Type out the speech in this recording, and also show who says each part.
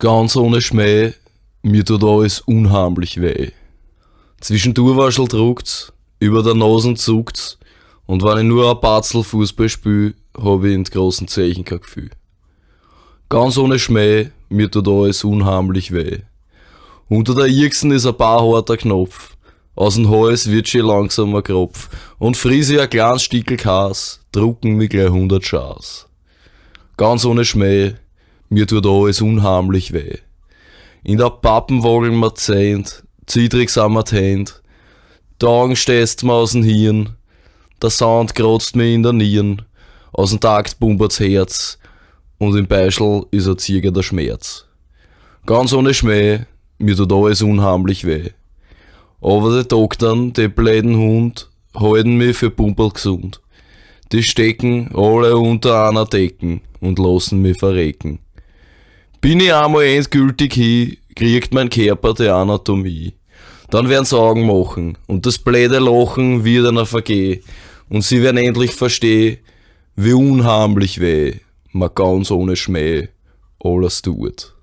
Speaker 1: Ganz ohne Schmäh, mir tut alles unheimlich weh. Zwischendurch druckt's, über der Nase zuckt's, und wenn ich nur ein Batzel Fußball spiel, hab ich in den großen Zeichen kein Gefühl. Ganz ohne Schmäh, mir tut alles unheimlich weh. Unter der Irchsen ist ein paar harter Knopf, aus dem Hals wird schon langsam ein Kropf, und fries ich ein kleines Stickel Kas, drucken mich gleich 100 Schas. Ganz ohne Schmäh, mir tut alles unheimlich weh. In der Pappenwagel mir zähnt, zittrig sind mir die Hände, die Augen stößt mir aus dem Hirn, der Sound kratzt mir in der Nieren, aus dem Takt pumpert's Herz, und im Beischel ist ein Zieger der Schmerz. Ganz ohne Schmäh, mir tut alles unheimlich weh. Aber die Doktoren, die bläden Hund, halten mich für Pumperl gesund. Die stecken alle unter einer Decken und lassen mich verrecken. Bin ich einmal endgültig hin, kriegt mein Körper die Anatomie. Dann werden's Augen machen und das bläde Lachen wird einer vergehen. Und sie werden endlich verstehen, wie unheimlich weh man ganz ohne Schmäh alles tut.